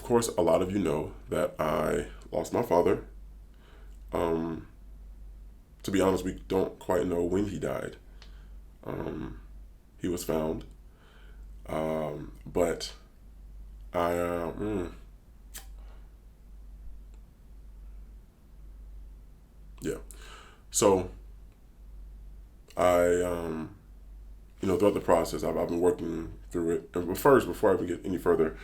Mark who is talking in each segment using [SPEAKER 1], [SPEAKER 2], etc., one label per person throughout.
[SPEAKER 1] course, a lot of you know that I lost my father. Um, to be honest, we don't quite know when he died. Um, he was found, but I, yeah. So I, throughout the process, I've been working through it. And first, before I even get any further,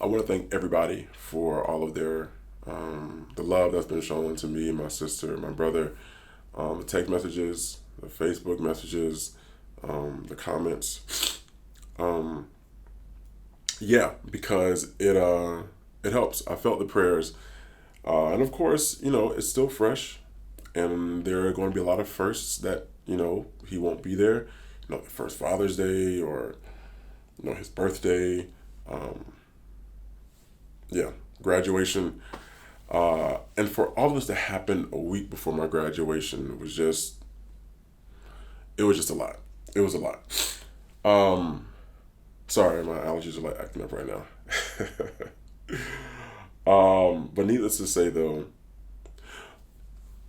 [SPEAKER 1] I want to thank everybody for all of their the love that's been shown to me and my sister and my brother, the text messages, the Facebook messages, the comments. Um, yeah, because it helps. I felt the prayers, and of course, it's still fresh, and there are going to be a lot of firsts that he won't be there. The first Father's Day or his birthday. Um, yeah, graduation. And for all of this to happen a week before my graduation it was just a lot. It was a lot. Um, Sorry, my allergies are like acting up right now. But needless to say, though,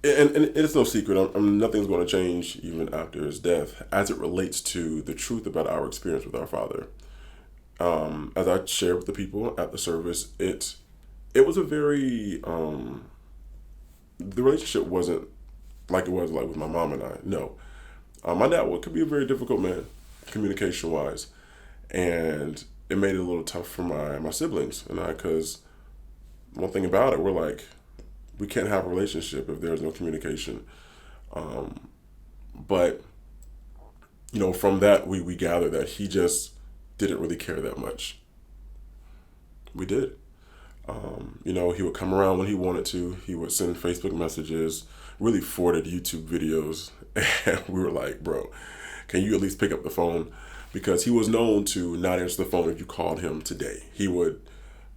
[SPEAKER 1] and it's no secret, nothing's going to change even after his death as it relates to the truth about our experience with our father. As I shared with the people at the service, it was a very the relationship wasn't like it was like with my mom and I. No, my dad could be a very difficult man, communication wise, and it made it a little tough for my siblings and I, because one thing about it, we're like, we can't have a relationship if there's no communication. But from that we gather that he just didn't really care that much. We did. He would come around when he wanted to. He would send Facebook messages, really forwarded YouTube videos. And we were like, bro, can you at least pick up the phone? Because he was known to not answer the phone if you called him today. He would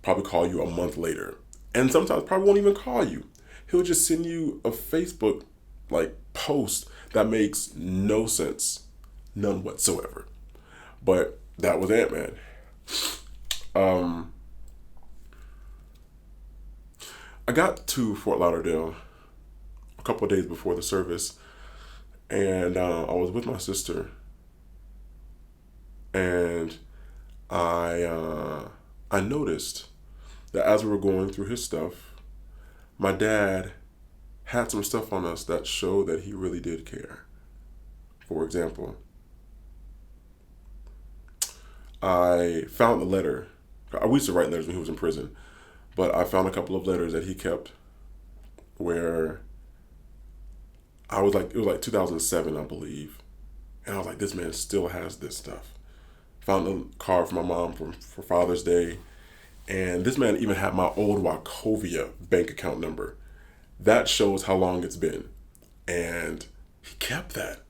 [SPEAKER 1] probably call you a month later. And sometimes probably won't even call you. He'll just send you a Facebook post that makes no sense. None whatsoever. But that was Ant-Man. I got to Fort Lauderdale a couple of days before the service, and I was with my sister, and I noticed that as we were going through his stuff, my dad had some stuff on us that showed that he really did care. For example, I found a letter. I used to write letters when he was in prison, but I found a couple of letters that he kept where it was like 2007, I believe. And I was like, this man still has this stuff. Found a card from my mom for Father's Day. And this man even had my old Wachovia bank account number. That shows how long it's been. And he kept that.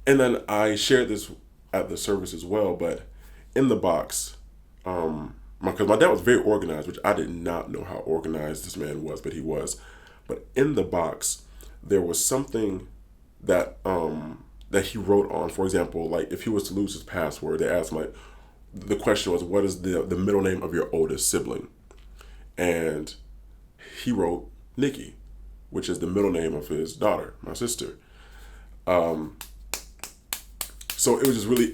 [SPEAKER 1] And then I shared this at the service as well, but in the box, because my dad was very organized, which I did not know how organized this man was, but he was. But in the box, there was something that that he wrote on. For example, like if he was to lose his password, they asked him, the question was, what is the middle name of your oldest sibling? And he wrote Nikki, which is the middle name of his daughter, my sister. So it was just really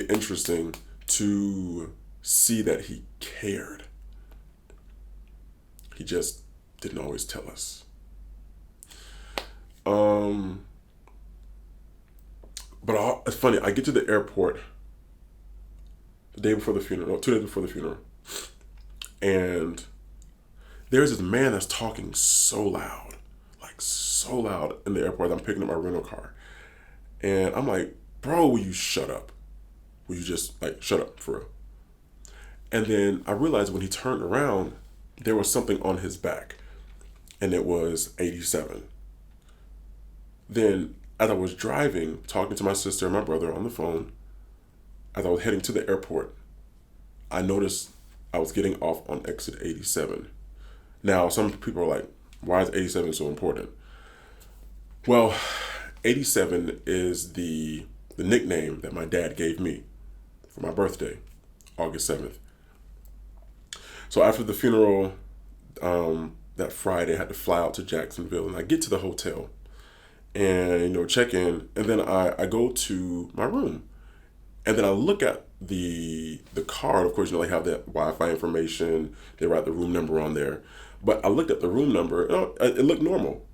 [SPEAKER 1] interesting to see that he cared. He just didn't always tell us. But it's funny. I get to the airport the day before the funeral, no, 2 days before the funeral, and there's this man that's talking so loud, in the airport. I'm picking up my rental car, and I'm like, bro, will you shut up? Will you just shut up for real? And then I realized when he turned around, there was something on his back, and it was 87. Then, as I was driving, talking to my sister and my brother on the phone, as I was heading to the airport, I noticed I was getting off on exit 87. Now, some people are like, why is 87 so important? Well, 87 is the nickname that my dad gave me for my birthday August 7th. So after the funeral, that Friday, I had to fly out to Jacksonville, and I get to the hotel and check in, and then I go to my room, and then I look at the card. Of course, they have that Wi-Fi information. They write the room number on there, but I looked at the room number. It looked normal.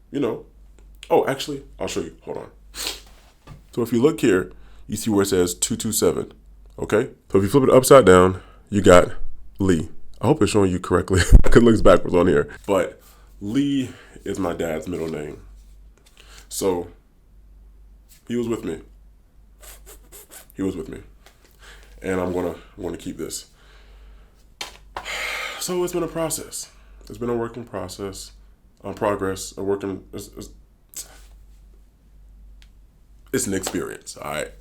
[SPEAKER 1] Oh, actually, I'll show you. Hold on. So if you look here, you see where it says 227. Okay. So if you flip it upside down, you got Lee. I hope it's showing you correctly. It looks backwards on here, but Lee is my dad's middle name. So he was with me. He was with me, and I'm gonna keep this. So it's been a process. It's been a working process, progress. It's an experience. All right.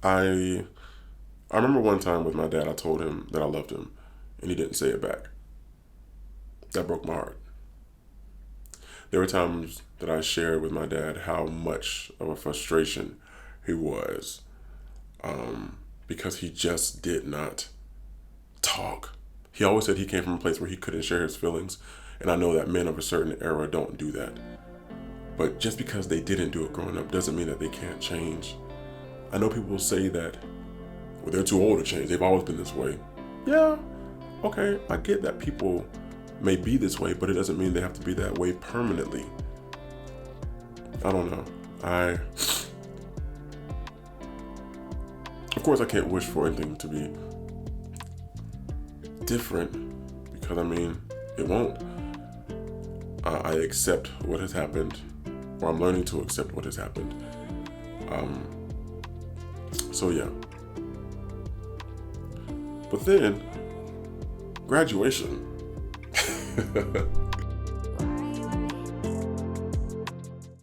[SPEAKER 1] I remember one time with my dad, I told him that I loved him, and he didn't say it back. That broke my heart. There were times that I shared with my dad how much of a frustration he was, because he just did not talk. He always said he came from a place where he couldn't share his feelings, and I know that men of a certain era don't do that. But just because they didn't do it growing up doesn't mean that they can't change. I know people say that, well, they're too old to change. They've always been this way. Yeah, okay, I get that people may be this way, but it doesn't mean they have to be that way permanently. I don't know. Of course, I can't wish for anything to be different, because it won't. I accept what has happened, or I'm learning to accept what has happened. So yeah. But then, graduation.